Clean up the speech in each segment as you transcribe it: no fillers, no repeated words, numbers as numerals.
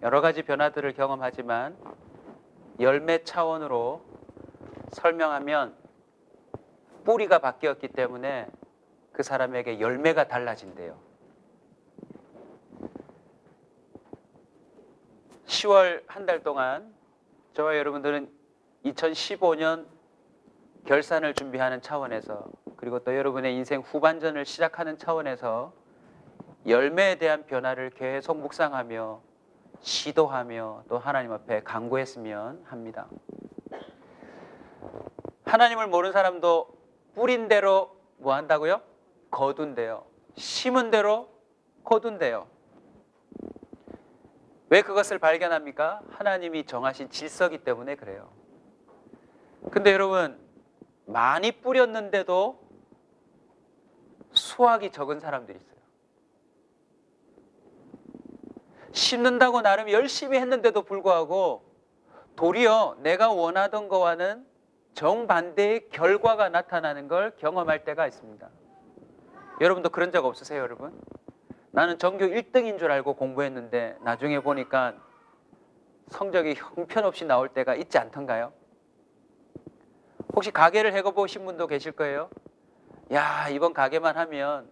여러 가지 변화들을 경험하지만 열매 차원으로 설명하면 뿌리가 바뀌었기 때문에 그 사람에게 열매가 달라진대요. 10월 한 달 동안 저와 여러분들은 2015년 결산을 준비하는 차원에서, 그리고 또 여러분의 인생 후반전을 시작하는 차원에서 열매에 대한 변화를 계속 묵상하며 시도하며 또 하나님 앞에 간구했으면 합니다. 하나님을 모르는 사람도 뿌린 대로 뭐 한다고요? 거둔대요. 심은 대로 거둔대요. 왜 그것을 발견합니까? 하나님이 정하신 질서이기 때문에 그래요. 근데 여러분, 많이 뿌렸는데도 수확이 적은 사람들이 있어요. 심는다고 나름 열심히 했는데도 불구하고 도리어 내가 원하던 거와는 정반대의 결과가 나타나는 걸 경험할 때가 있습니다. 여러분도 그런 적 없으세요, 여러분? 나는 전교 1등인 줄 알고 공부했는데 나중에 보니까 성적이 형편없이 나올 때가 있지 않던가요? 혹시 가게를 해보신 분도 계실 거예요. 야, 이번 가게만 하면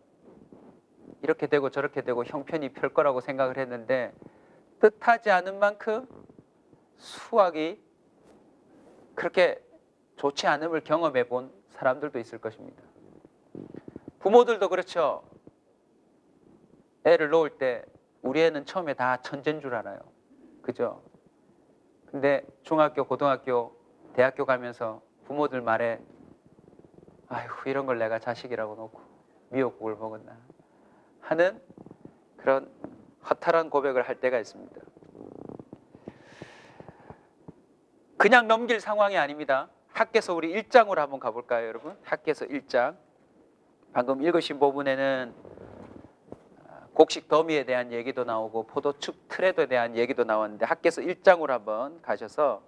이렇게 되고 저렇게 되고 형편이 펼 거라고 생각을 했는데 뜻하지 않은 만큼 수확이 그렇게 좋지 않음을 경험해 본 사람들도 있을 것입니다. 부모들도 그렇죠. 애를 놓을 때 우리 애는 처음에 다 천재인 줄 알아요. 그죠? 근데 중학교, 고등학교, 대학교 가면서 부모들 말에 아휴, 이런 걸 내가 자식이라고 놓고 미역국을 먹었나 하는 그런 허탈한 고백을 할 때가 있습니다. 그냥 넘길 상황이 아닙니다. 학개서 우리 1장으로 한번 가볼까요, 여러분? 학개서 1장. 방금 읽으신 부분에는 곡식 더미에 대한 얘기도 나오고 포도축 틀에 대한 얘기도 나왔는데 학개서 1장으로 한번 가셔서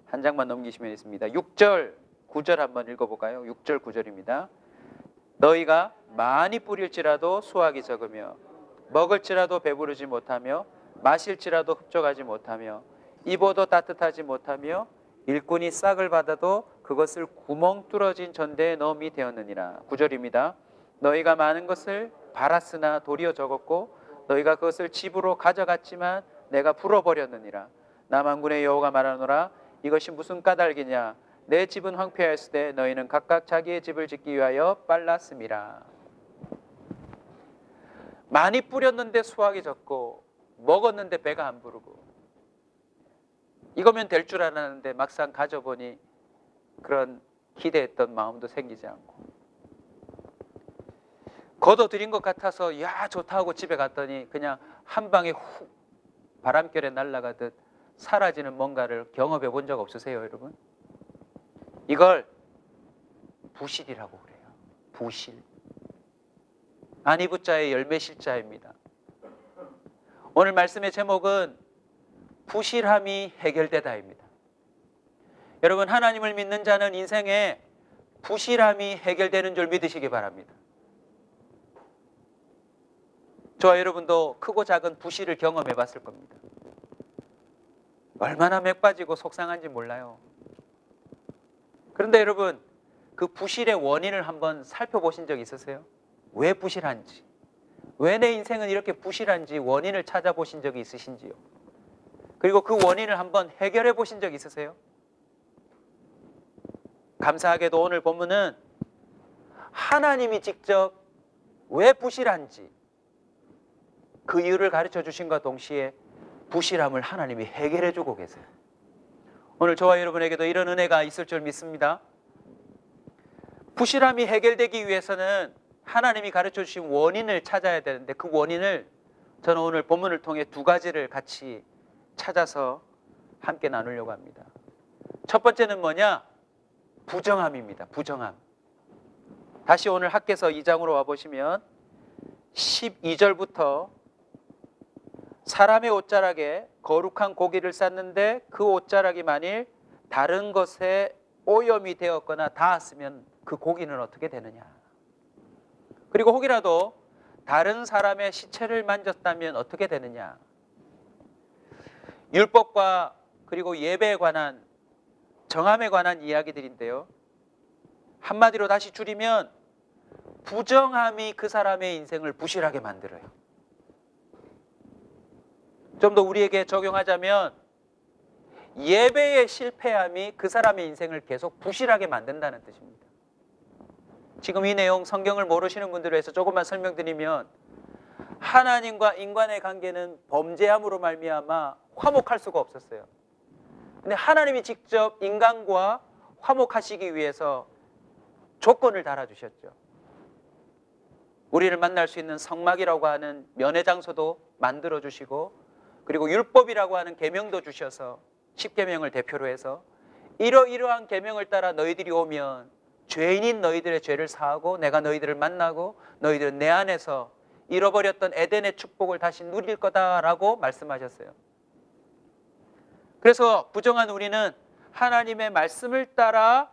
한 장만 넘기시면 있습니다. 6절, 9절 한번 읽어볼까요? 6절, 9절입니다. 너희가 많이 뿌릴지라도 수확이 적으며 먹을지라도 배부르지 못하며 마실지라도 흡족하지 못하며 입어도 따뜻하지 못하며 일꾼이 싹을 받아도 그것을 구멍 뚫어진 전대에 넣음이 되었느니라. 9절입니다. 너희가 많은 것을 팔았으나 도리어 적었고 너희가 그것을 집으로 가져갔지만 내가 불어버렸느니라. 나 만군의 여호와가 말하노라. 이것이 무슨 까닭이냐. 내 집은 황폐하였을 때 너희는 각각 자기의 집을 짓기 위하여 빨랐음이라. 많이 뿌렸는데 수확이 적고 먹었는데 배가 안 부르고 이거면 될 줄 알았는데 막상 가져보니 그런 기대했던 마음도 생기지 않고 걷어들인 것 같아서 야 좋다 하고 집에 갔더니 그냥 한 방에 훅 바람결에 날아가듯 사라지는 뭔가를 경험해 본 적 없으세요, 여러분? 이걸 부실이라고 그래요. 부실. 아니부자의 열매실자입니다. 오늘 말씀의 제목은 부실함이 해결되다입니다. 여러분, 하나님을 믿는 자는 인생에 부실함이 해결되는 줄 믿으시기 바랍니다. 저와 여러분도 크고 작은 부실을 경험해 봤을 겁니다. 얼마나 맥 빠지고 속상한지 몰라요. 그런데 여러분, 그 부실의 원인을 한번 살펴보신 적 있으세요? 왜 부실한지, 왜 내 인생은 이렇게 부실한지 원인을 찾아보신 적이 있으신지요? 그리고 그 원인을 한번 해결해 보신 적 있으세요? 감사하게도 오늘 본문은 하나님이 직접 왜 부실한지 그 이유를 가르쳐 주신과 동시에 부실함을 하나님이 해결해 주고 계세요. 오늘 저와 여러분에게도 이런 은혜가 있을 줄 믿습니다. 부실함이 해결되기 위해서는 하나님이 가르쳐 주신 원인을 찾아야 되는데 그 원인을 저는 오늘 본문을 통해 두 가지를 같이 찾아서 함께 나누려고 합니다. 첫 번째는 뭐냐? 부정함입니다. 부정함. 다시 오늘 학개서 2장으로 와보시면 12절부터 사람의 옷자락에 거룩한 고기를 쌌는데 그 옷자락이 만일 다른 것에 오염이 되었거나 닿았으면 그 고기는 어떻게 되느냐. 그리고 혹이라도 다른 사람의 시체를 만졌다면 어떻게 되느냐. 율법과 그리고 예배에 관한, 정함에 관한 이야기들인데요. 한마디로 다시 줄이면 부정함이 그 사람의 인생을 부실하게 만들어요. 좀 더 우리에게 적용하자면 예배의 실패함이 그 사람의 인생을 계속 부실하게 만든다는 뜻입니다. 지금 이 내용 성경을 모르시는 분들을 위해서 조금만 설명드리면, 하나님과 인간의 관계는 범죄함으로 말미암아 화목할 수가 없었어요. 근데 하나님이 직접 인간과 화목하시기 위해서 조건을 달아주셨죠. 우리를 만날 수 있는 성막이라고 하는 면회 장소도 만들어주시고, 그리고 율법이라고 하는 계명도 주셔서, 10계명을 대표로 해서 이러이러한 계명을 따라 너희들이 오면 죄인인 너희들의 죄를 사하고 내가 너희들을 만나고 너희들은 내 안에서 잃어버렸던 에덴의 축복을 다시 누릴 거다라고 말씀하셨어요. 그래서 부정한 우리는 하나님의 말씀을 따라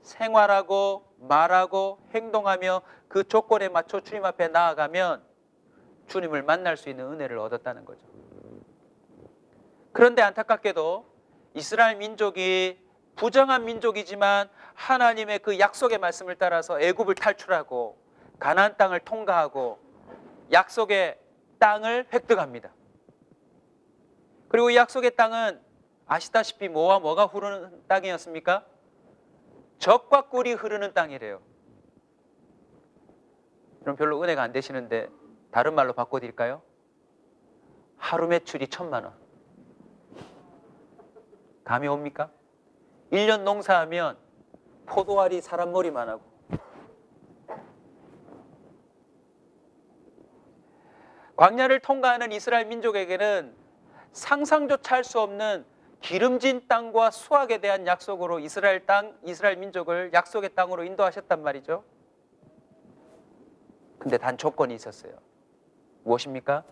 생활하고 말하고 행동하며 그 조건에 맞춰 주님 앞에 나아가면 주님을 만날 수 있는 은혜를 얻었다는 거죠. 그런데 안타깝게도 이스라엘 민족이 부정한 민족이지만 하나님의 그 약속의 말씀을 따라서 애굽을 탈출하고 가나안 땅을 통과하고 약속의 땅을 획득합니다. 그리고 이 약속의 땅은 아시다시피 뭐와 뭐가 흐르는 땅이었습니까? 젖과 꿀이 흐르는 땅이래요. 그럼 별로 은혜가 안 되시는데 다른 말로 바꿔드릴까요? 하루 매출이 1,000만 원. 감이 옵니까? 1년 농사하면 포도알이 사람 머리만 하고, 광야를 통과하는 이스라엘 민족에게는 상상조차 할 수 없는 기름진 땅과 수확에 대한 약속으로 이스라엘 민족을 약속의 땅으로 인도하셨단 말이죠. 근데 단 조건이 있었어요. 무엇입니까?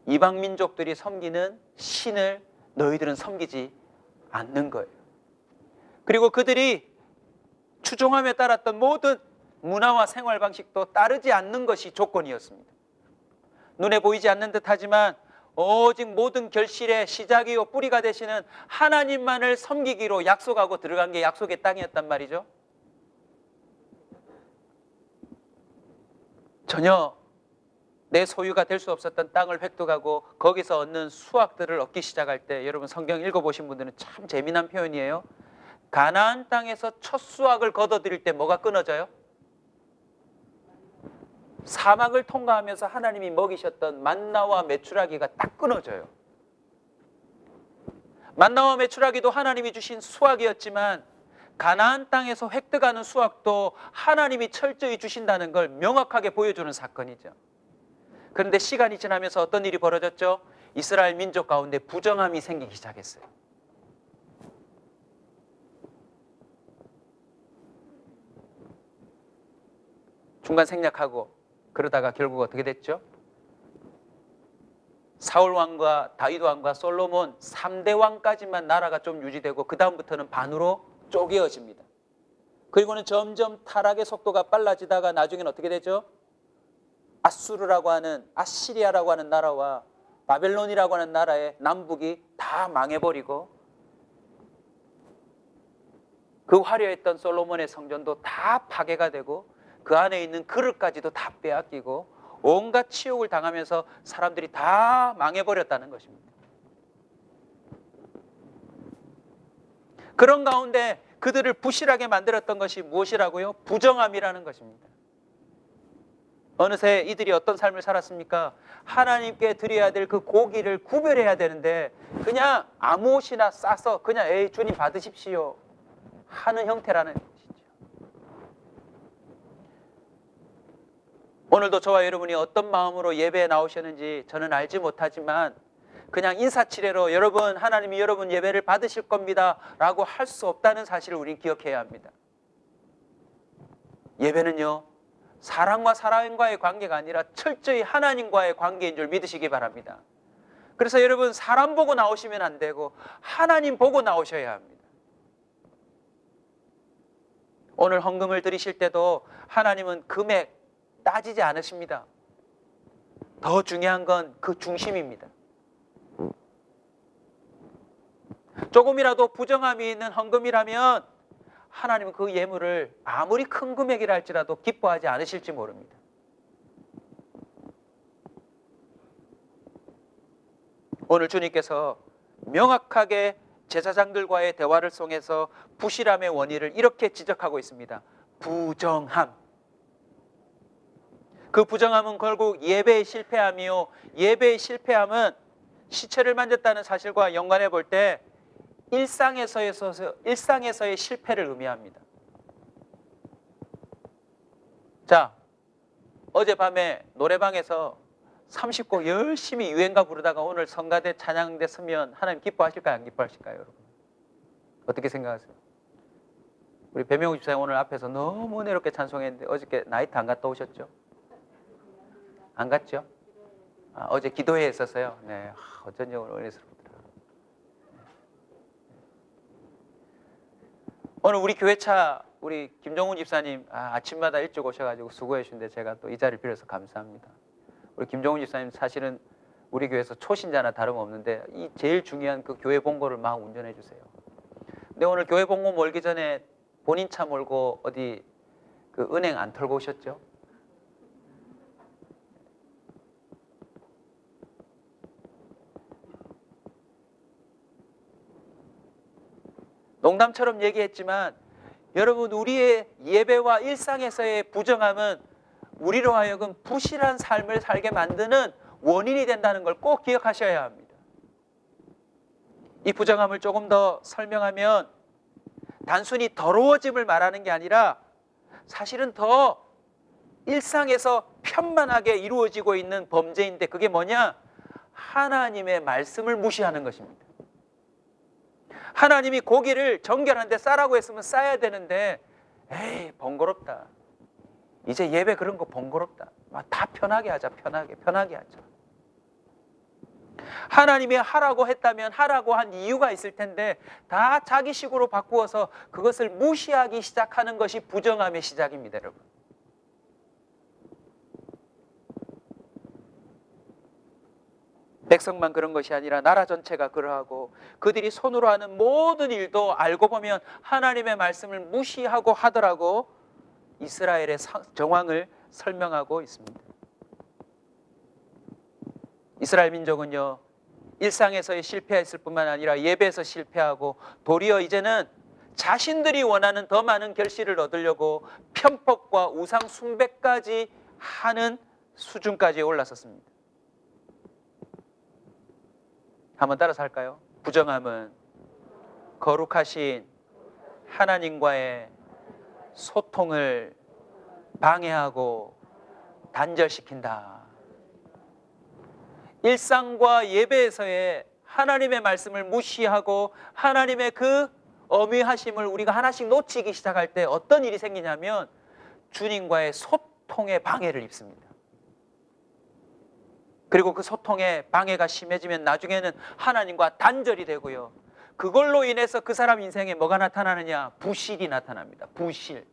이방 민족들이 섬기는 신을 너희들은 섬기지 않는 거예요. 그리고 그들이 추종함에 따랐던 모든 문화와 생활 방식도 따르지 않는 것이 조건이었습니다. 눈에 보이지 않는 듯하지만 오직 모든 결실의 시작이요 뿌리가 되시는 하나님만을 섬기기로 약속하고 들어간 게 약속의 땅이었단 말이죠. 전혀 내 소유가 될 수 없었던 땅을 획득하고 거기서 얻는 수확들을 얻기 시작할 때, 여러분 성경 읽어보신 분들은 참 재미난 표현이에요. 가나안 땅에서 첫 수확을 거둬들일 때 뭐가 끊어져요? 사막을 통과하면서 하나님이 먹이셨던 만나와 메추라기가 딱 끊어져요. 만나와 메추라기도 하나님이 주신 수확이었지만 가나안 땅에서 획득하는 수확도 하나님이 철저히 주신다는 걸 명확하게 보여주는 사건이죠. 그런데 시간이 지나면서 어떤 일이 벌어졌죠? 이스라엘 민족 가운데 부정함이 생기기 시작했어요. 중간 생략하고 그러다가 결국 어떻게 됐죠? 사울 왕과 다윗 왕과 솔로몬 3대 왕까지만 나라가 좀 유지되고 그 다음부터는 반으로 쪼개어집니다. 그리고는 점점 타락의 속도가 빨라지다가 나중에는 어떻게 되죠? 아수르라고 하는, 아시리아라고 하는 나라와 바벨론이라고 하는 나라의 남북이 다 망해버리고, 그 화려했던 솔로몬의 성전도 다 파괴가 되고 그 안에 있는 그릇까지도 다 빼앗기고 온갖 치욕을 당하면서 사람들이 다 망해버렸다는 것입니다. 그런 가운데 그들을 부실하게 만들었던 것이 무엇이라고요? 부정함이라는 것입니다. 어느새 이들이 어떤 삶을 살았습니까? 하나님께 드려야 될 그 고기를 구별해야 되는데 그냥 아무 옷이나 싸서 그냥 에이 주님 받으십시오 하는 형태라는 것이죠. 오늘도 저와 여러분이 어떤 마음으로 예배에 나오셨는지 저는 알지 못하지만 그냥 인사치레로 여러분 하나님이 여러분 예배를 받으실 겁니다 라고 할 수 없다는 사실을 우리는 기억해야 합니다. 예배는요, 사람과 사람과의 관계가 아니라 철저히 하나님과의 관계인 줄 믿으시기 바랍니다. 그래서 여러분 사람 보고 나오시면 안 되고 하나님 보고 나오셔야 합니다. 오늘 헌금을 드리실 때도 하나님은 금액 따지지 않으십니다. 더 중요한 건 그 중심입니다. 조금이라도 부정함이 있는 헌금이라면 하나님은 그 예물을 아무리 큰 금액이라 할지라도 기뻐하지 않으실지 모릅니다. 오늘 주님께서 명확하게 제사장들과의 대화를 통해서 부실함의 원인을 이렇게 지적하고 있습니다. 부정함. 그 부정함은 결국 예배의 실패함이요, 예배의 실패함은 시체를 만졌다는 사실과 연관해 볼 때 일상에서의 실패를 의미합니다. 자, 어젯밤에 노래방에서 30곡 열심히 유행가 부르다가 오늘 성가대 찬양대 서면 하나님 기뻐하실까요? 안 기뻐하실까요? 여러분? 어떻게 생각하세요? 우리 배명우 집사님 오늘 앞에서 너무 은혜롭게 찬송했는데 어저께 나이트 안 갔다 오셨죠? 안 갔죠? 어제 기도회에 있었어요. 네, 어쩐지 오늘 은혜스럽더라. 오늘 우리 교회차 우리 김종훈 집사님 아침마다 일찍 오셔가지고 수고해 주신데 제가 또 이 자리를 빌어서 감사합니다. 우리 김종훈 집사님 사실은 우리 교회에서 초신자나 다름없는데 이 제일 중요한 그 교회 봉고를 막 운전해 주세요. 근데 오늘 교회 봉고 몰기 전에 본인 차 몰고 어디 그 은행 안 털고 오셨죠? 농담처럼 얘기했지만 여러분, 우리의 예배와 일상에서의 부정함은 우리로 하여금 부실한 삶을 살게 만드는 원인이 된다는 걸 꼭 기억하셔야 합니다. 이 부정함을 조금 더 설명하면 단순히 더러워짐을 말하는 게 아니라 사실은 더 일상에서 편만하게 이루어지고 있는 범죄인데 그게 뭐냐? 하나님의 말씀을 무시하는 것입니다. 하나님이 고기를 정결한데 싸라고 했으면 싸야 되는데 에이 번거롭다. 이제 예배 그런 거 번거롭다. 다 편하게 하자. 편하게 하자. 하나님이 하라고 했다면 하라고 한 이유가 있을 텐데 다 자기식으로 바꾸어서 그것을 무시하기 시작하는 것이 부정함의 시작입니다, 여러분. 백성만 그런 것이 아니라 나라 전체가 그러하고 그들이 손으로 하는 모든 일도 알고 보면 하나님의 말씀을 무시하고 하더라고 이스라엘의 정황을 설명하고 있습니다. 이스라엘 민족은요, 일상에서의 실패했을 뿐만 아니라 예배에서 실패하고 도리어 이제는 자신들이 원하는 더 많은 결실을 얻으려고 편법과 우상 숭배까지 하는 수준까지 올라섰습니다. 한번 따라서 할까요? 부정함은 거룩하신 하나님과의 소통을 방해하고 단절시킨다. 일상과 예배에서의 하나님의 말씀을 무시하고 하나님의 그 어미하심을 우리가 하나씩 놓치기 시작할 때 어떤 일이 생기냐면 주님과의 소통에 방해를 입습니다. 그리고 그 소통에 방해가 심해지면 나중에는 하나님과 단절이 되고요. 그걸로 인해서 그 사람 인생에 뭐가 나타나느냐? 부실이 나타납니다. 부실.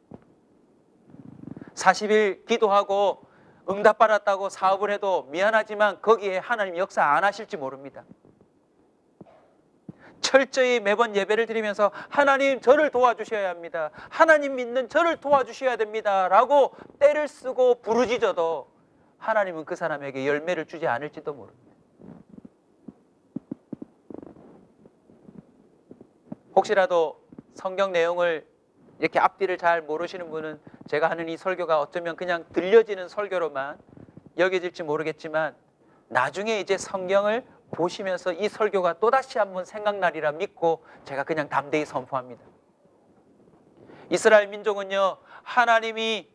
40일 기도하고 응답받았다고 사업을 해도 미안하지만 거기에 하나님 역사 안 하실지 모릅니다. 철저히 매번 예배를 드리면서 하나님 저를 도와주셔야 합니다. 하나님 믿는 저를 도와주셔야 됩니다. 라고 때를 쓰고 부르짖어도 하나님은 그 사람에게 열매를 주지 않을지도 모릅니다. 혹시라도 성경 내용을 이렇게 앞뒤를 잘 모르시는 분은 제가 하는 이 설교가 어쩌면 그냥 들려지는 설교로만 여겨질지 모르겠지만 나중에 이제 성경을 보시면서 이 설교가 또다시 한번 생각나리라 믿고 제가 그냥 담대히 선포합니다. 이스라엘 민족은요, 하나님이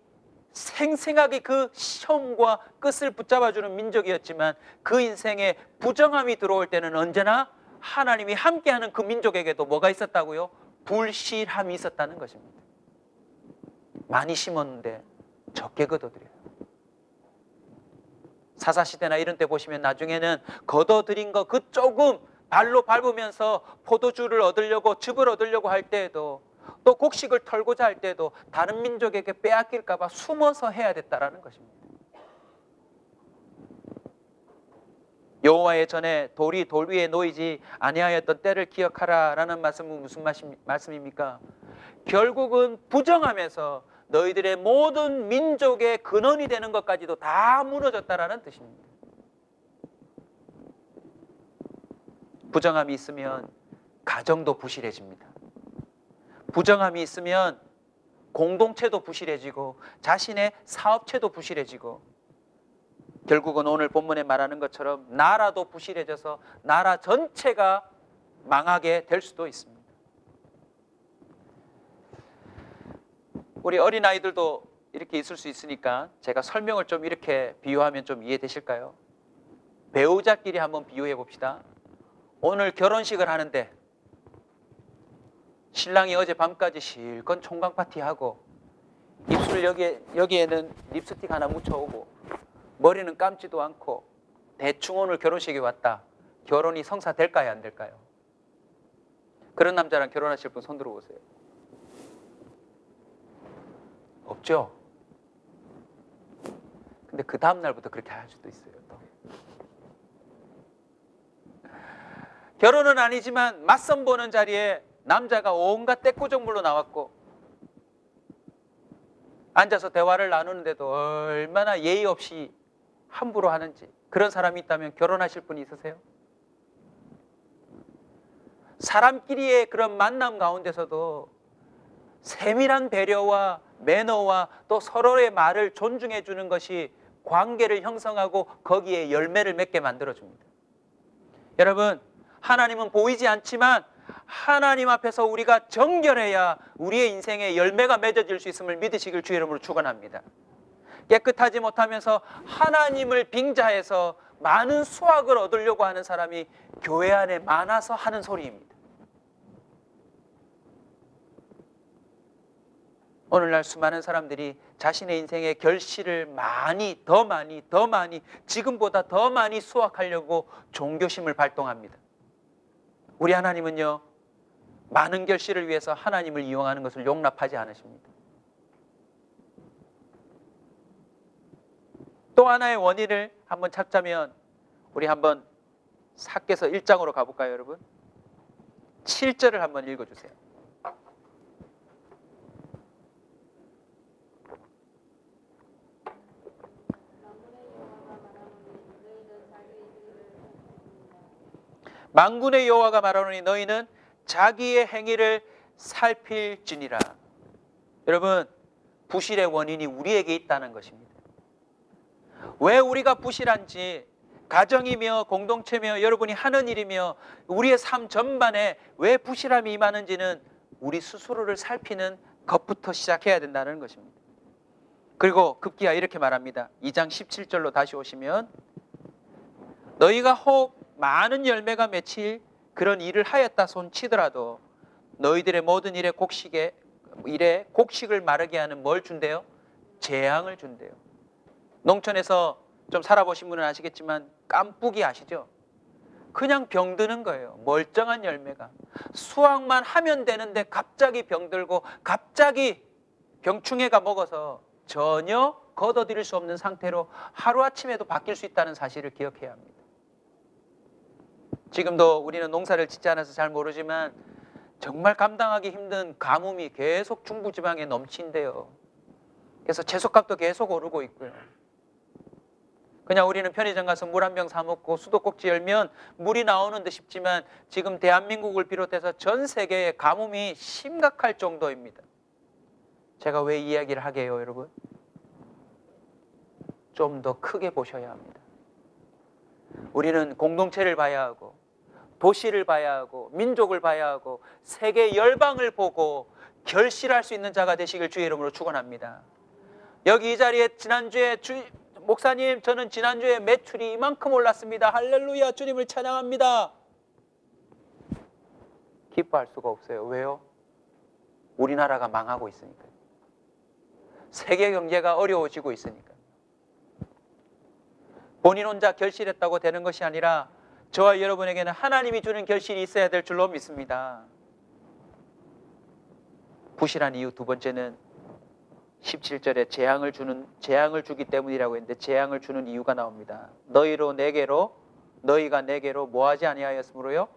생생하게 그 시험과 끝을 붙잡아주는 민족이었지만 그 인생에 부정함이 들어올 때는 언제나 하나님이 함께하는 그 민족에게도 뭐가 있었다고요? 불실함이 있었다는 것입니다. 많이 심었는데 적게 거둬들여요. 사사시대나 이런 때 보시면 나중에는 거둬들인 거 그 조금 발로 밟으면서 포도주를 얻으려고 즙을 얻으려고 할 때에도 또 곡식을 털고자 할 때도 다른 민족에게 빼앗길까 봐 숨어서 해야 됐다라는 것입니다. 여호와의 전에 돌이 돌 위에 놓이지 아니하였던 때를 기억하라라는 말씀은 무슨 말씀입니까? 결국은 부정하면서 너희들의 모든 민족의 근원이 되는 것까지도 다 무너졌다라는 뜻입니다. 부정함이 있으면 가정도 부실해집니다. 부정함이 있으면 공동체도 부실해지고 자신의 사업체도 부실해지고 결국은 오늘 본문에 말하는 것처럼 나라도 부실해져서 나라 전체가 망하게 될 수도 있습니다. 우리 어린아이들도 이렇게 있을 수 있으니까 제가 설명을 좀 이렇게 비유하면 좀 이해되실까요? 배우자끼리 한번 비유해 봅시다. 오늘 결혼식을 하는데 신랑이 어젯밤까지 실컷 총각 파티하고 입술 여기에는 립스틱 하나 묻혀오고 머리는 감지도 않고 대충 오늘 결혼식에 왔다. 결혼이 성사될까요? 안 될까요? 그런 남자랑 결혼하실 분 손 들어보세요. 없죠? 근데 그 다음 날부터 그렇게 할 수도 있어요. 또. 결혼은 아니지만 맞선 보는 자리에 남자가 온갖 떼꾸정물로 나왔고 앉아서 대화를 나누는데도 얼마나 예의 없이 함부로 하는지 그런 사람이 있다면 결혼하실 분이 있으세요? 사람끼리의 그런 만남 가운데서도 세밀한 배려와 매너와 또 서로의 말을 존중해 주는 것이 관계를 형성하고 거기에 열매를 맺게 만들어줍니다. 여러분, 하나님은 보이지 않지만 하나님 앞에서 우리가 정결해야 우리의 인생에 열매가 맺어질 수 있음을 믿으시길 주의 이름으로 축원합니다. 깨끗하지 못하면서 하나님을 빙자해서 많은 수확을 얻으려고 하는 사람이 교회 안에 많아서 하는 소리입니다. 오늘날 수많은 사람들이 자신의 인생의 결실을 더 많이 지금보다 더 많이 수확하려고 종교심을 발동합니다. 우리 하나님은요, 많은 결실을 위해서 하나님을 이용하는 것을 용납하지 않으십니다. 또 하나의 원인을 한번 찾자면 우리 한번 삭개서 1장으로 가볼까요, 여러분? 7절을 한번 읽어주세요. 만군의 여호와가 말하노니 너희는 자기의 행위를 살필지니라. 여러분, 부실의 원인이 우리에게 있다는 것입니다. 왜 우리가 부실한지, 가정이며 공동체며 여러분이 하는 일이며 우리의 삶 전반에 왜 부실함이 임하는지는 우리 스스로를 살피는 것부터 시작해야 된다는 것입니다. 그리고 급기야 이렇게 말합니다. 2장 17절로 다시 오시면 너희가 혹 많은 열매가 맺힐 그런 일을 하였다 손치더라도 너희들의 모든 일에 곡식을 마르게 하는 뭘 준대요? 재앙을 준대요. 농촌에서 좀 살아보신 분은 아시겠지만 깐뿌기 아시죠? 그냥 병드는 거예요. 멀쩡한 열매가. 수확만 하면 되는데 갑자기 병들고 갑자기 병충해가 먹어서 전혀 걷어들일 수 없는 상태로 하루아침에도 바뀔 수 있다는 사실을 기억해야 합니다. 지금도 우리는 농사를 짓지 않아서 잘 모르지만 정말 감당하기 힘든 가뭄이 계속 중부지방에 넘친대요. 그래서 채소값도 계속 오르고 있고요. 그냥 우리는 편의점 가서 물 한 병 사 먹고 수도꼭지 열면 물이 나오는 듯 싶지만 지금 대한민국을 비롯해서 전 세계의 가뭄이 심각할 정도입니다. 제가 왜 이 이야기를 하게 해요, 여러분? 좀 더 크게 보셔야 합니다. 우리는 공동체를 봐야 하고 도시를 봐야 하고 민족을 봐야 하고 세계 열방을 보고 결실할 수 있는 자가 되시길 주의 이름으로 축원합니다. 여기 이 자리에 지난주에 목사님, 저는 지난주에 매출이 이만큼 올랐습니다. 할렐루야, 주님을 찬양합니다. 기뻐할 수가 없어요. 왜요? 우리나라가 망하고 있으니까요. 세계 경제가 어려워지고 있으니까요. 본인 혼자 결실했다고 되는 것이 아니라 저와 여러분에게는 하나님이 주는 결실이 있어야 될 줄로 믿습니다. 부실한 이유 두 번째는 17절에 재앙을 주기 때문이라고 했는데 재앙을 주는 이유가 나옵니다. 너희로 내게로 너희가 내게로 뭐하지 아니하였으므로요?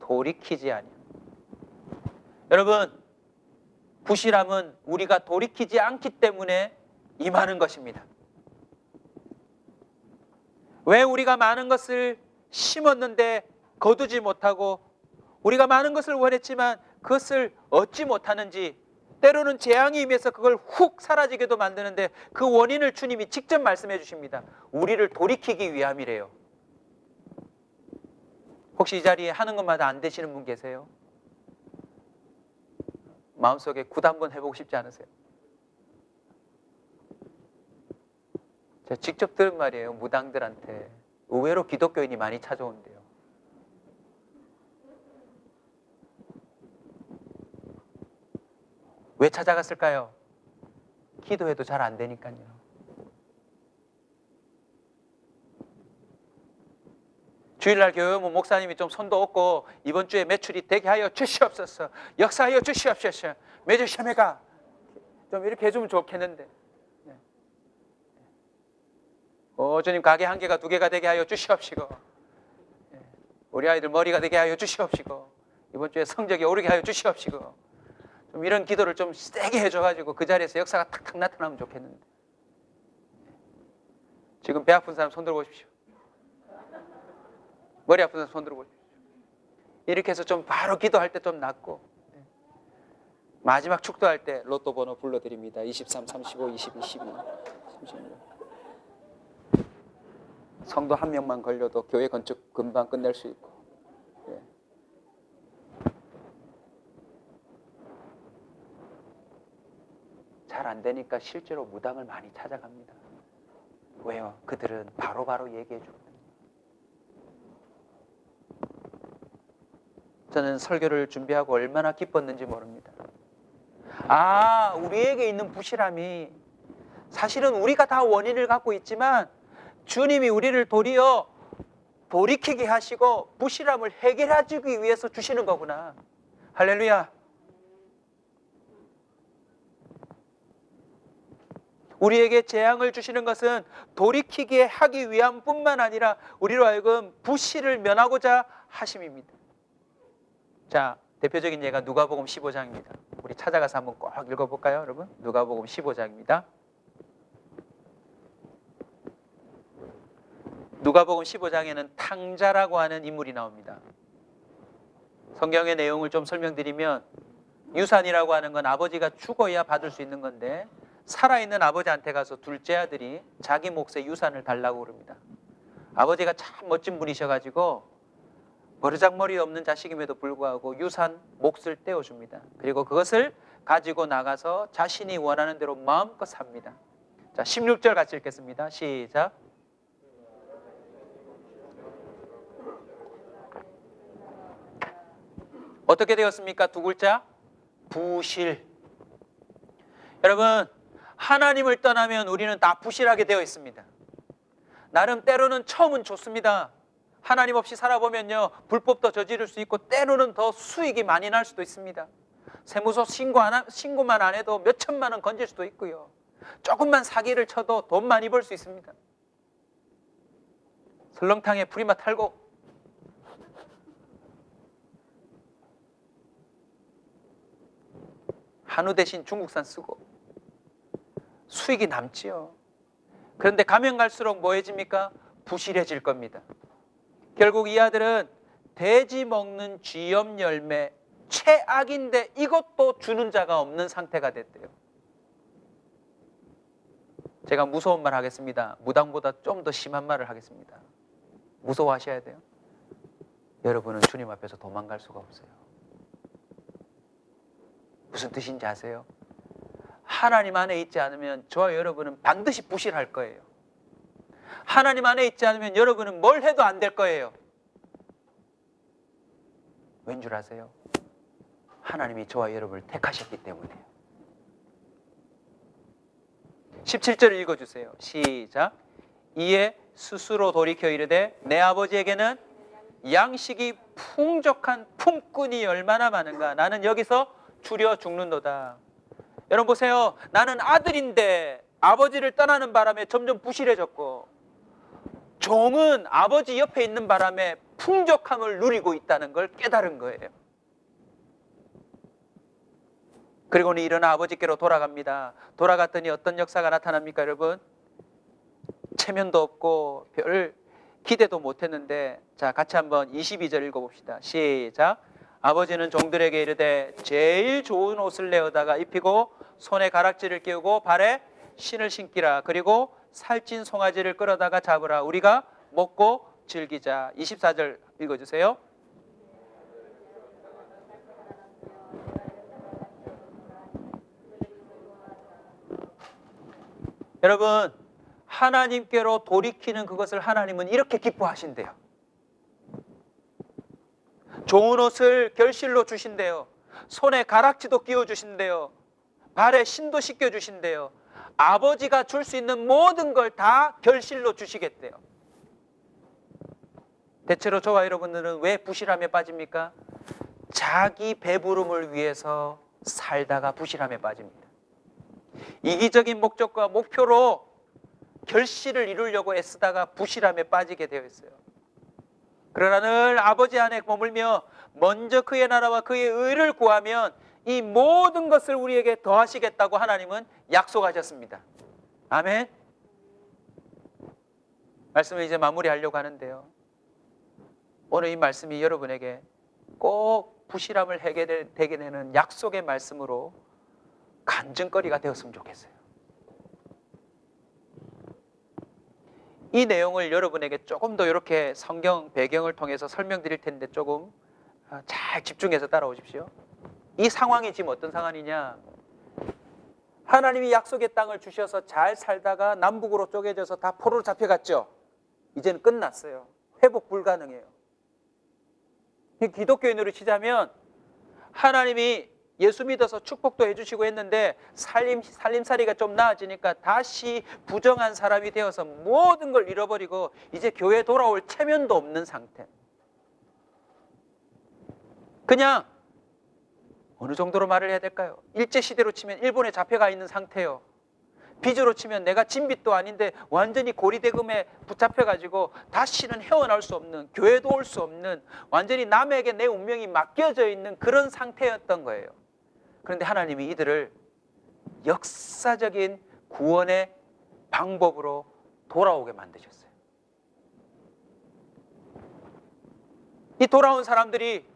돌이키지 아니하. 여러분, 부실함은 우리가 돌이키지 않기 때문에 임하는 것입니다. 왜 우리가 많은 것을 심었는데 거두지 못하고 우리가 많은 것을 원했지만 그것을 얻지 못하는지, 때로는 재앙이 임해서 그걸 훅 사라지게도 만드는데 그 원인을 주님이 직접 말씀해 주십니다. 우리를 돌이키기 위함이래요. 혹시 이 자리에 하는 것마다 안 되시는 분 계세요? 마음속에 굿 한번 해보고 싶지 않으세요? 제가 직접 들은 말이에요. 무당들한테. 의외로 기독교인이 많이 찾아온대요. 왜 찾아갔을까요? 기도해도 잘 안 되니까요. 주일날 교회 오면 목사님이 좀 손도 없고 이번 주에 매출이 되게 하여 주시옵소서, 역사하여 주시옵소서, 매주 시험회가 좀 이렇게 해주면 좋겠는데, 주님 가게 한 개가 두 개가 되게 하여 주시옵시고, 우리 아이들 머리가 되게 하여 주시옵시고, 이번 주에 성적이 오르게 하여 주시옵시고, 좀 이런 기도를 좀 세게 해줘가지고 그 자리에서 역사가 탁탁 나타나면 좋겠는데, 지금 배 아픈 사람 손 들어보십시오. 머리 아픈 사람 손 들어보십시오. 이렇게 해서 좀 바로 기도할 때 좀 낫고, 마지막 축도할 때 로또 번호 불러드립니다. 23, 35, 22, 12, 36. 성도 한 명만 걸려도 교회 건축 금방 끝낼 수 있고, 잘 안 되니까 실제로 무당을 많이 찾아갑니다. 왜요? 그들은 바로바로 얘기해 주거든요. 저는 설교를 준비하고 얼마나 기뻤는지 모릅니다. 우리에게 있는 부실함이 사실은 우리가 다 원인을 갖고 있지만 주님이 우리를 도리어 돌이키게 하시고 부실함을 해결해 주기 위해서 주시는 거구나. 할렐루야. 우리에게 재앙을 주시는 것은 돌이키게 하기 위함 뿐만 아니라 우리로 하여금 부실을 면하고자 하심입니다. 자, 대표적인 예가 누가복음 15장입니다. 우리 찾아가서 한번 꼭 읽어볼까요, 여러분? 누가복음 15장입니다. 누가복음 15장에는 탕자라고 하는 인물이 나옵니다. 성경의 내용을 좀 설명드리면, 유산이라고 하는 건 아버지가 죽어야 받을 수 있는 건데, 살아있는 아버지한테 가서 둘째 아들이 자기 몫의 유산을 달라고 그럽니다. 아버지가 참 멋진 분이셔가지고 버르장머리 없는 자식임에도 불구하고 유산 몫을 떼어줍니다. 그리고 그것을 가지고 나가서 자신이 원하는 대로 마음껏 삽니다. 자, 16절 같이 읽겠습니다. 시작. 어떻게 되었습니까? 두 글자, 부실. 여러분, 하나님을 떠나면 우리는 다 부실하게 되어 있습니다. 나름 때로는 처음은 좋습니다. 하나님 없이 살아보면요, 불법도 저지를 수 있고 때로는 더 수익이 많이 날 수도 있습니다. 세무서 신고만 안 해도 몇 천만 원 건질 수도 있고요, 조금만 사기를 쳐도 돈 많이 벌 수 있습니다. 설렁탕에 프리맛 탈고, 한우 대신 중국산 쓰고 수익이 남지요. 그런데 가면 갈수록 뭐해집니까? 부실해질 겁니다. 결국 이 아들은 돼지 먹는 쥐염 열매, 최악인데 이것도 주는 자가 없는 상태가 됐대요. 제가 무서운 말 하겠습니다. 무당보다 좀 더 심한 말을 하겠습니다. 무서워하셔야 돼요. 여러분은 주님 앞에서 도망갈 수가 없어요. 무슨 뜻인지 아세요? 하나님 안에 있지 않으면 저와 여러분은 반드시 부실할 거예요. 하나님 안에 있지 않으면 여러분은 뭘 해도 안 될 거예요. 왠 줄 아세요? 하나님이 저와 여러분을 택하셨기 때문에요. 17절을 읽어주세요. 시작. 이에 스스로 돌이켜 이르되 내 아버지에게는 양식이 풍족한 품꾼이 얼마나 많은가. 나는 여기서 줄여 죽는도다. 여러분 보세요. 나는 아들인데 아버지를 떠나는 바람에 점점 부실해졌고, 종은 아버지 옆에 있는 바람에 풍족함을 누리고 있다는 걸 깨달은 거예요. 그리고는 일어나 아버지께로 돌아갑니다. 돌아갔더니 어떤 역사가 나타납니까, 여러분? 체면도 없고 별 기대도 못했는데, 자, 같이 한번 22절 읽어봅시다. 시작. 아버지는 종들에게 이르되 제일 좋은 옷을 내어다가 입히고 손에 가락지를 끼우고 발에 신을 신기라. 그리고 살찐 송아지를 끌어다가 잡으라. 우리가 먹고 즐기자. 24절 읽어주세요. 여러분, 하나님께로 돌이키는 그것을 하나님은 이렇게 기뻐하신대요. 좋은 옷을 결실로 주신대요. 손에 가락지도 끼워주신대요. 발에 신도 씻겨주신대요. 아버지가 줄 수 있는 모든 걸 다 결실로 주시겠대요. 대체로 저와 여러분들은 왜 부실함에 빠집니까? 자기 배부름을 위해서 살다가 부실함에 빠집니다. 이기적인 목적과 목표로 결실을 이루려고 애쓰다가 부실함에 빠지게 되어 있어요. 그러나 늘 아버지 안에 머물며 먼저 그의 나라와 그의 의를 구하면 이 모든 것을 우리에게 더하시겠다고 하나님은 약속하셨습니다. 아멘. 말씀을 이제 마무리하려고 하는데요, 오늘 이 말씀이 여러분에게 꼭 부실함을 해결되게 되는 약속의 말씀으로 간증거리가 되었으면 좋겠어요. 이 내용을 여러분에게 조금 더 이렇게 성경 배경을 통해서 설명드릴 텐데 조금 잘 집중해서 따라오십시오. 이 상황이 지금 어떤 상황이냐? 하나님이 약속의 땅을 주셔서 잘 살다가 남북으로 쪼개져서 다 포로로 잡혀갔죠. 이제는 끝났어요. 회복 불가능해요. 기독교인으로 치자면 하나님이 예수 믿어서 축복도 해주시고 했는데 살림살이가 좀 나아지니까 다시 부정한 사람이 되어서 모든 걸 잃어버리고 이제 교회에 돌아올 체면도 없는 상태. 그냥 어느 정도로 말을 해야 될까요? 일제시대로 치면 일본에 잡혀가 있는 상태요. 빚으로 치면 내가 진빚도 아닌데 완전히 고리대금에 붙잡혀가지고 다시는 헤어나올 수 없는, 교회도 올 수 없는, 완전히 남에게 내 운명이 맡겨져 있는 그런 상태였던 거예요. 그런데 하나님이 이들을 역사적인 구원의 방법으로 돌아오게 만드셨어요. 이 돌아온 사람들이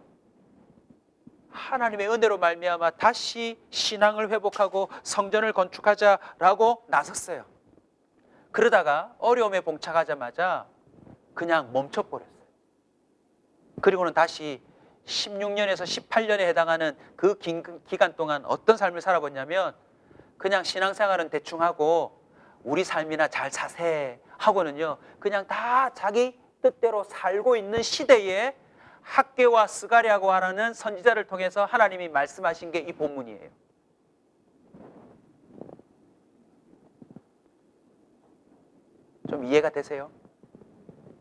하나님의 은혜로 말미암아 다시 신앙을 회복하고 성전을 건축하자라고 나섰어요. 그러다가 어려움에 봉착하자마자 그냥 멈춰버렸어요. 그리고는 다시 16년에서 18년에 해당하는 그 긴 기간 동안 어떤 삶을 살아봤냐면 그냥 신앙생활은 대충 하고 우리 삶이나 잘 사세 하고는요 그냥 다 자기 뜻대로 살고 있는 시대에 학개와 스가랴고 하라는 선지자를 통해서 하나님이 말씀하신 게 이 본문이에요. 좀 이해가 되세요?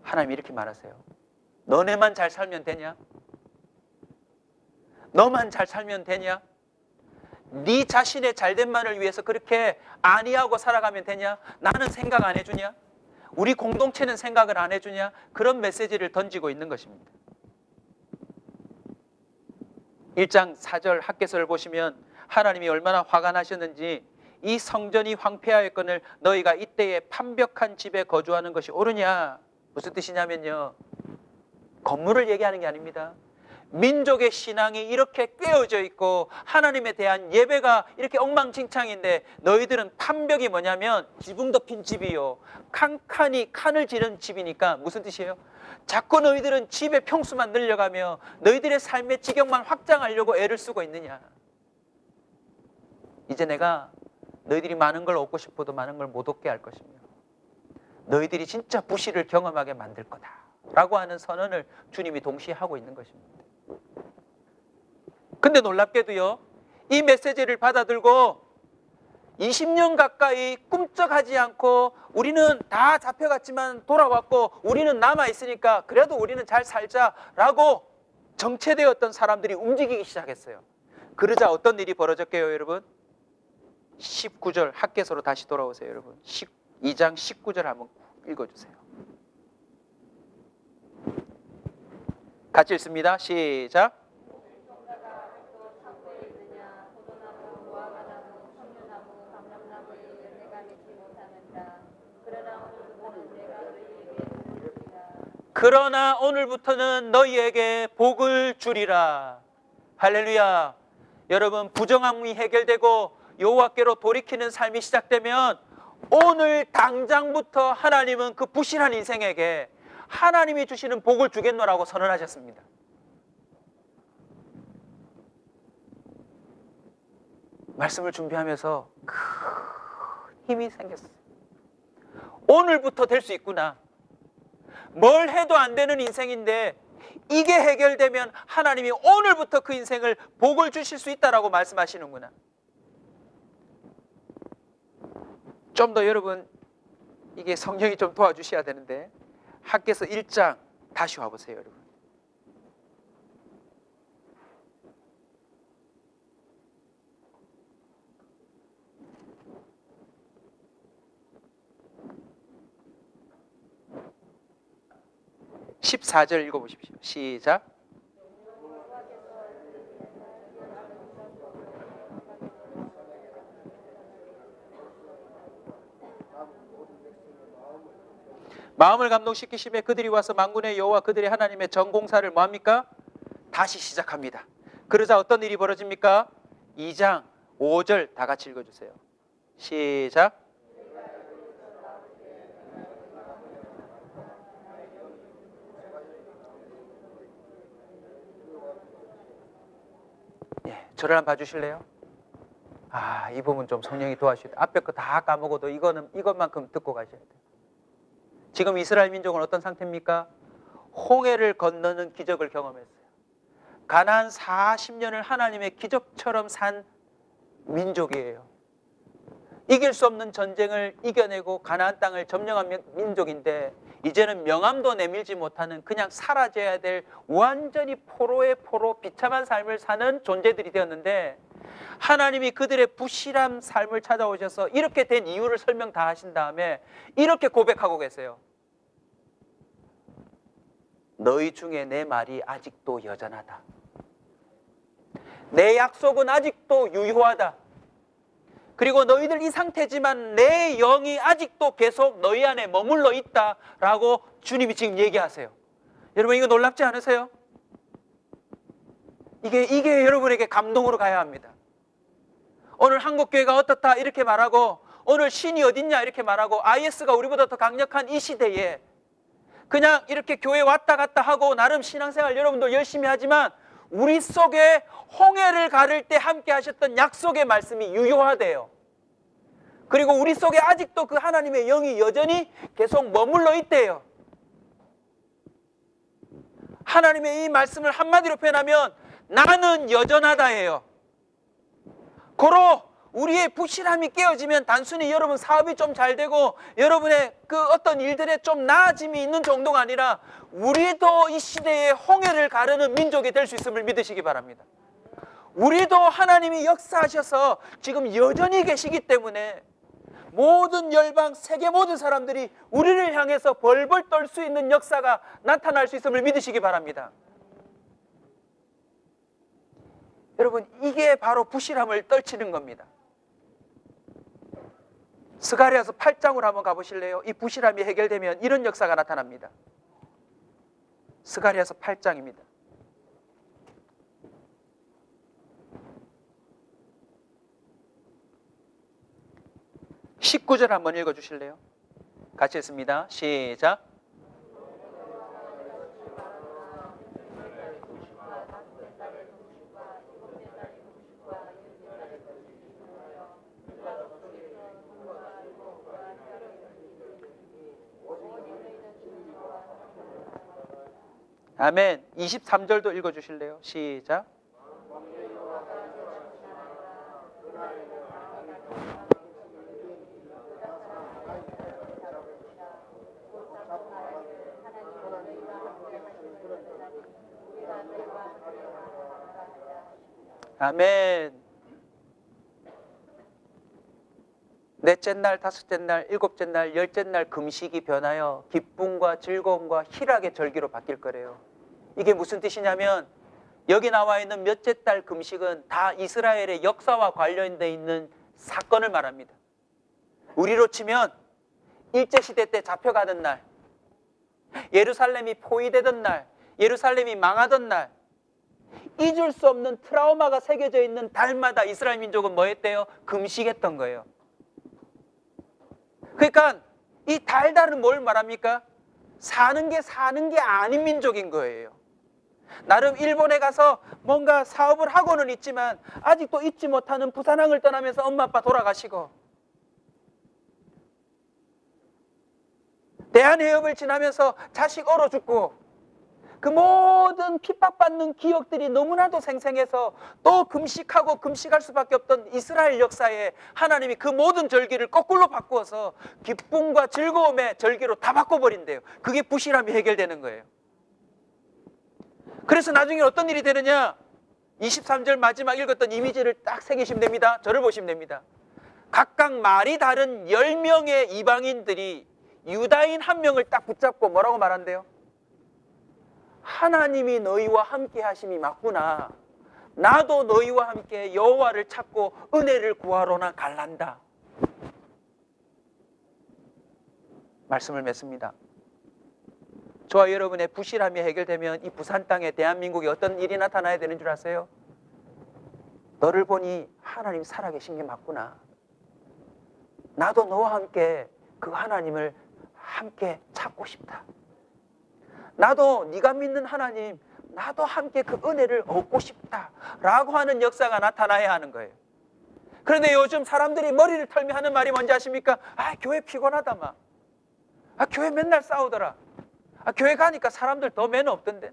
하나님이 이렇게 말하세요. 너네만 잘 살면 되냐? 너만 잘 살면 되냐? 네 자신의 잘됨만을 위해서 그렇게 안이하고 살아가면 되냐? 나는 생각 안 해주냐? 우리 공동체는 생각을 안 해주냐? 그런 메시지를 던지고 있는 것입니다. 1장 4절 학개서를 보시면 하나님이 얼마나 화가 나셨는지 이 성전이 황폐하였거늘 너희가 이때에 판벽한 집에 거주하는 것이 옳으냐? 무슨 뜻이냐면요, 건물을 얘기하는 게 아닙니다. 민족의 신앙이 이렇게 꿰어져 있고 하나님에 대한 예배가 이렇게 엉망진창인데 너희들은 판벽이 뭐냐면 지붕 덮인 집이요, 칸칸이 칸을 지른 집이니까 무슨 뜻이에요? 자꾸 너희들은 집의 평수만 늘려가며 너희들의 삶의 지경만 확장하려고 애를 쓰고 있느냐? 이제 내가 너희들이 많은 걸 얻고 싶어도 많은 걸 못 얻게 할 것이며 너희들이 진짜 부실을 경험하게 만들 거다 라고 하는 선언을 주님이 동시에 하고 있는 것입니다. 근데 놀랍게도요, 이 메시지를 받아들고 20년 가까이 꿈쩍하지 않고 우리는 다 잡혀갔지만 돌아왔고 우리는 남아있으니까 그래도 우리는 잘 살자라고 정체되었던 사람들이 움직이기 시작했어요. 그러자 어떤 일이 벌어졌게요, 여러분? 19절 학개서로 다시 돌아오세요, 여러분. 2장 19절 한번 읽어주세요. 같이 읽습니다. 시작. 그러나 오늘부터는 너희에게 복을 주리라. 할렐루야. 여러분, 부정함이 해결되고 여호와께로 돌이키는 삶이 시작되면 오늘 당장부터 하나님은 그 부실한 인생에게 하나님이 주시는 복을 주겠노라고 선언하셨습니다. 말씀을 준비하면서 큰 힘이 생겼어요. 오늘부터 될 수 있구나. 뭘 해도 안 되는 인생인데 이게 해결되면 하나님이 오늘부터 그 인생을 복을 주실 수 있다라고 말씀하시는구나. 좀 더 여러분, 이게 성령이 좀 도와주셔야 되는데 학개서 1장 다시 와보세요, 여러분. (14절) 읽어보십시오. 시작. 마음을 감동시키심에 그들이 와서 만군의 여호와 그들의 하나님의 전공사를 뭐합니까? 다시 시작합니다. 그러자 어떤 일이 벌어집니까? 2장 5절 다 같이 읽어주세요. 시작. 저를 한번 봐주실래요? 이 부분 좀 성령이 도와주셔야 돼요. 앞에 거 다 까먹어도 이것만큼 듣고 가셔야 돼요. 지금 이스라엘 민족은 어떤 상태입니까? 홍해를 건너는 기적을 경험했어요. 가나안 40년을 하나님의 기적처럼 산 민족이에요. 이길 수 없는 전쟁을 이겨내고 가나안 땅을 점령한 민족인데 이제는 명함도 내밀지 못하는 그냥 사라져야 될 완전히 포로의 포로 비참한 삶을 사는 존재들이 되었는데 하나님이 그들의 부실한 삶을 찾아오셔서 이렇게 된 이유를 설명 다 하신 다음에 이렇게 고백하고 계세요. 너희 중에 내 말이 아직도 여전하다. 내 약속은 아직도 유효하다. 그리고 너희들 이 상태지만 내 영이 아직도 계속 너희 안에 머물러 있다라고 주님이 지금 얘기하세요. 여러분, 이거 놀랍지 않으세요? 이게 여러분에게 감동으로 가야 합니다. 오늘 한국교회가 어떻다 이렇게 말하고 오늘 신이 어딨냐 이렇게 말하고 IS가 우리보다 더 강력한 이 시대에 그냥 이렇게 교회 왔다 갔다 하고 나름 신앙생활 여러분도 열심히 하지만 우리 속에 홍해를 가를 때 함께 하셨던 약속의 말씀이 유효하대요. 그리고 우리 속에 아직도 그 하나님의 영이 여전히 계속 머물러 있대요. 하나님의 이 말씀을 한마디로 표현하면 나는 여전하다예요. 고로 우리의 부실함이 깨어지면 단순히 여러분 사업이 좀 잘 되고 여러분의 그 어떤 일들에 좀 나아짐이 있는 정도가 아니라 우리도 이 시대에 홍해를 가르는 민족이 될 수 있음을 믿으시기 바랍니다. 우리도 하나님이 역사하셔서 지금 여전히 계시기 때문에 모든 열방, 세계 모든 사람들이 우리를 향해서 벌벌 떨 수 있는 역사가 나타날 수 있음을 믿으시기 바랍니다. 여러분, 이게 바로 부실함을 떨치는 겁니다. 스가랴서 8장으로 한번 가보실래요? 이 부실함이 해결되면 이런 역사가 나타납니다. 스가랴서 8장입니다. 19절 한번 읽어주실래요? 같이 읽습니다. 시작. 아멘. 23절도 읽어주실래요? 시작. 아멘. 넷째 날, 다섯째 날, 일곱째 날, 열째 날 금식이 변하여 기쁨과 즐거움과 희락의 절기로 바뀔 거래요. 이게 무슨 뜻이냐면 여기 나와 있는 몇째 달 금식은 다 이스라엘의 역사와 관련되어 있는 사건을 말합니다. 우리로 치면 일제시대 때 잡혀가던 날, 예루살렘이 포위되던 날, 예루살렘이 망하던 날, 잊을 수 없는 트라우마가 새겨져 있는 달마다 이스라엘 민족은 뭐 했대요? 금식했던 거예요. 그러니까 이 달달은 뭘 말합니까? 사는 게 아닌 민족인 거예요. 나름 일본에 가서 뭔가 사업을 하고는 있지만 아직도 잊지 못하는 부산항을 떠나면서 엄마 아빠 돌아가시고, 대한해협을 지나면서 자식 얼어 죽고, 그 모든 핍박받는 기억들이 너무나도 생생해서 또 금식하고 금식할 수밖에 없던 이스라엘 역사에 하나님이 그 모든 절기를 거꾸로 바꾸어서 기쁨과 즐거움의 절기로 다 바꿔버린대요. 그게 부실함이 해결되는 거예요. 그래서 나중에 어떤 일이 되느냐, 23절 마지막 읽었던 이미지를 딱 새기시면 됩니다. 저를 보시면 됩니다. 각각 말이 다른 10명의 이방인들이 유다인 한 명을 딱 붙잡고 뭐라고 말한대요? 하나님이 너희와 함께 하심이 맞구나. 나도 너희와 함께 여호와를 찾고 은혜를 구하러나 갈란다. 말씀을 맺습니다. 저와 여러분의 부실함이 해결되면 이 부산 땅에 대한민국에 어떤 일이 나타나야 되는 줄 아세요? 너를 보니 하나님 살아계신 게 맞구나. 나도 너와 함께 그 하나님을 함께 찾고 싶다. 나도 네가 믿는 하나님, 나도 함께 그 은혜를 얻고 싶다라고 하는 역사가 나타나야 하는 거예요. 그런데 요즘 사람들이 머리를 털며 하는 말이 뭔지 아십니까? 교회 피곤하다 막. 교회 맨날 싸우더라. 교회 가니까 사람들 더 매너 없던데.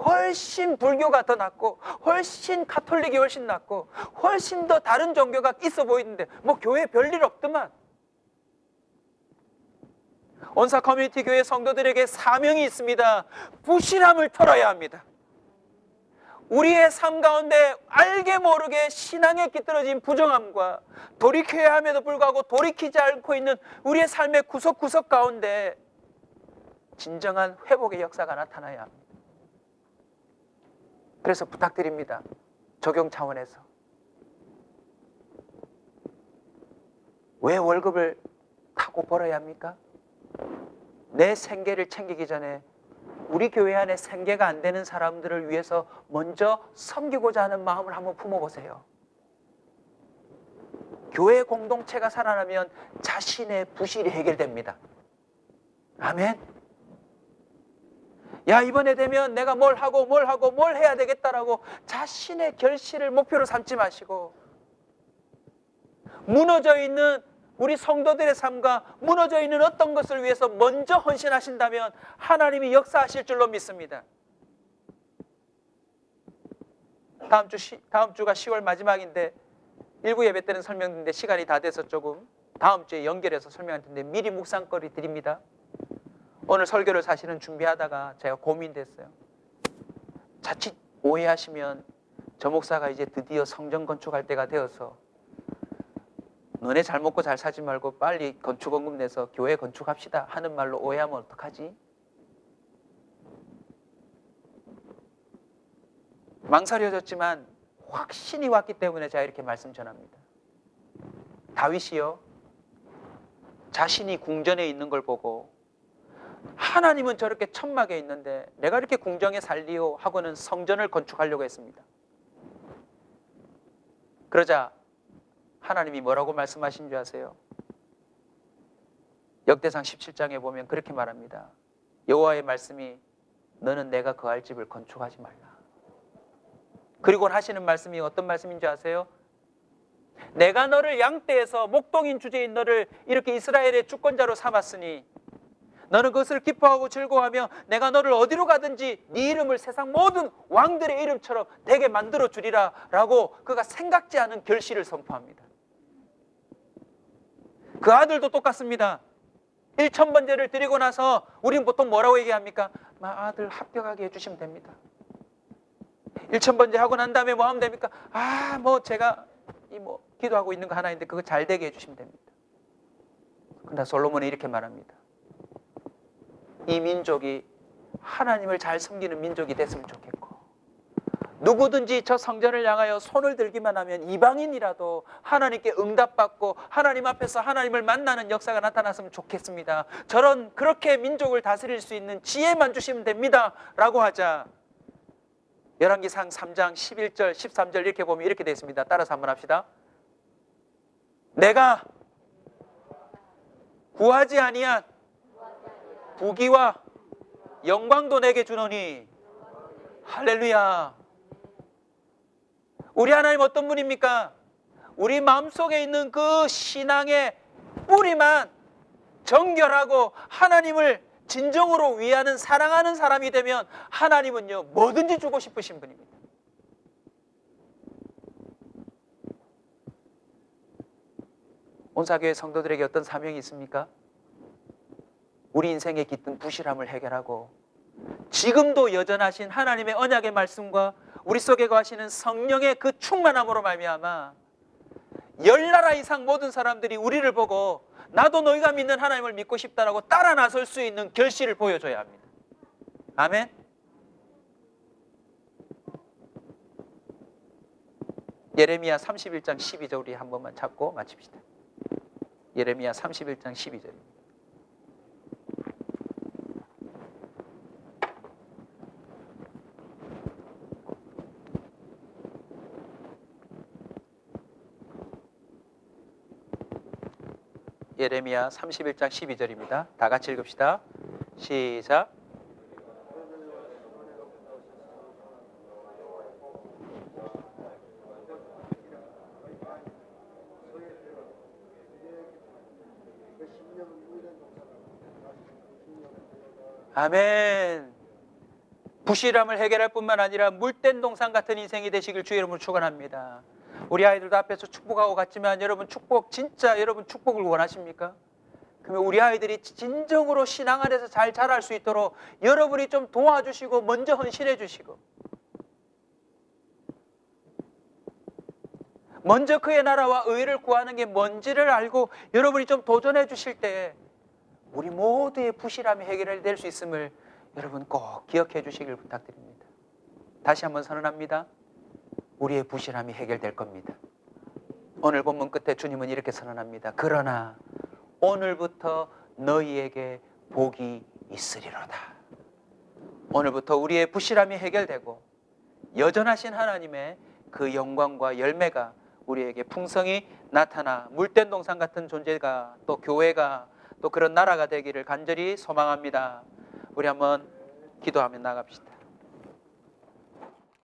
훨씬 불교가 더 낫고 훨씬 가톨릭이 훨씬 낫고 훨씬 더 다른 종교가 있어 보이는데 뭐 교회 별일 없더만. 온사 커뮤니티 교회 성도들에게 사명이 있습니다. 부실함을 털어야 합니다. 우리의 삶 가운데 알게 모르게 신앙에 깃들어진 부정함과 돌이켜야 함에도 불구하고 돌이키지 않고 있는 우리의 삶의 구석구석 가운데 진정한 회복의 역사가 나타나야 합니다. 그래서 부탁드립니다. 적용 차원에서. 왜 월급을 타고 벌어야 합니까? 내 생계를 챙기기 전에 우리 교회 안에 생계가 안 되는 사람들을 위해서 먼저 섬기고자 하는 마음을 한번 품어보세요. 교회 공동체가 살아나면 자신의 부실이 해결됩니다. 아멘. 야, 이번에 되면 내가 뭘 하고 뭘 해야 되겠다라고 자신의 결실을 목표로 삼지 마시고, 무너져 있는 우리 성도들의 삶과 무너져 있는 어떤 것을 위해서 먼저 헌신하신다면 하나님이 역사하실 줄로 믿습니다. 다음 주가 10월 마지막인데 일부 예배 때는 설명드렸는데 시간이 다 돼서 조금 다음 주에 연결해서 설명할 텐데 미리 묵상거리 드립니다. 오늘 설교를 사실은 준비하다가 제가 고민됐어요. 자칫 오해하시면 저 목사가 이제 드디어 성전 건축할 때가 되어서 너네 잘 먹고 잘 사지 말고 빨리 건축원금 내서 교회 건축합시다 하는 말로 오해하면 어떡하지? 망설여졌지만 확신이 왔기 때문에 제가 이렇게 말씀 전합니다. 다윗이요, 자신이 궁전에 있는 걸 보고 하나님은 저렇게 천막에 있는데 내가 이렇게 궁정에 살리요 하고는 성전을 건축하려고 했습니다. 그러자 하나님이 뭐라고 말씀하신 줄 아세요? 역대상 17장에 보면 그렇게 말합니다. 여호와의 말씀이 너는 내가 거할 집을 건축하지 말라. 그리고 하시는 말씀이 어떤 말씀인 줄 아세요? 내가 너를 양떼에서 목동인 주제인 너를 이렇게 이스라엘의 주권자로 삼았으니 너는 그것을 기뻐하고 즐거워하며 내가 너를 어디로 가든지 네 이름을 세상 모든 왕들의 이름처럼 되게 만들어 주리라 라고 그가 생각지 않은 결실을 선포합니다. 그 아들도 똑같습니다. 1000번제를 드리고 나서 우리는 보통 뭐라고 얘기합니까? 아들 합격하게 해주시면 됩니다. 1000번제 하고 난 다음에 뭐 하면 됩니까? 제가 기도하고 있는 거 하나 있는데 그거 잘 되게 해주시면 됩니다. 그러나 솔로몬이 이렇게 말합니다. 이 민족이 하나님을 잘 섬기는 민족이 됐으면 좋겠고, 누구든지 저 성전을 향하여 손을 들기만 하면 이방인이라도 하나님께 응답받고 하나님 앞에서 하나님을 만나는 역사가 나타났으면 좋겠습니다. 그렇게 민족을 다스릴 수 있는 지혜만 주시면 됩니다 라고 하자, 열왕기상 3장 11절 13절 이렇게 보면 이렇게 되어 있습니다. 따라서 한번 합시다. 내가 구하지 아니한 부귀와 영광도 내게 주노니. 할렐루야. 우리 하나님 어떤 분입니까? 우리 마음속에 있는 그 신앙의 뿌리만 정결하고 하나님을 진정으로 위하는 사랑하는 사람이 되면 하나님은요 뭐든지 주고 싶으신 분입니다. 온사교회 성도들에게 어떤 사명이 있습니까? 우리 인생에 깃든 부실함을 해결하고 지금도 여전하신 하나님의 언약의 말씀과 우리 속에 거하시는 성령의 그 충만함으로 말미암아 10나라 이상 모든 사람들이 우리를 보고 나도 너희가 믿는 하나님을 믿고 싶다라고 따라 나설 수 있는 결실을 보여줘야 합니다. 아멘. 예레미야 31장 12절 우리 한 번만 잡고 마칩시다. 예레미야 31장 12절입니다. 예레미야 31장 12절입니다. 다 같이 읽읍시다. 시작. 아멘. 부실함을 해결할 뿐만 아니라 물된 동산 같은 인생이 되시길 주의 이름으로 축원합니다. 우리 아이들도 앞에서 축복하고 갔지만 여러분 진짜 여러분 축복을 원하십니까? 그러면 우리 아이들이 진정으로 신앙 안에서 잘 자랄 수 있도록 여러분이 좀 도와주시고 먼저 헌신해 주시고 먼저 그의 나라와 의를 구하는 게 뭔지를 알고 여러분이 좀 도전해 주실 때 우리 모두의 부실함이 해결될 수 있음을 여러분 꼭 기억해 주시길 부탁드립니다. 다시 한번 선언합니다. 우리의 부실함이 해결될 겁니다. 오늘 본문 끝에 주님은 이렇게 선언합니다. 그러나 오늘부터 너희에게 복이 있으리로다. 오늘부터 우리의 부실함이 해결되고 여전하신 하나님의 그 영광과 열매가 우리에게 풍성히 나타나 물된 동산 같은 존재가 또 교회가 또 그런 나라가 되기를 간절히 소망합니다. 우리 한번 기도하며 나갑시다.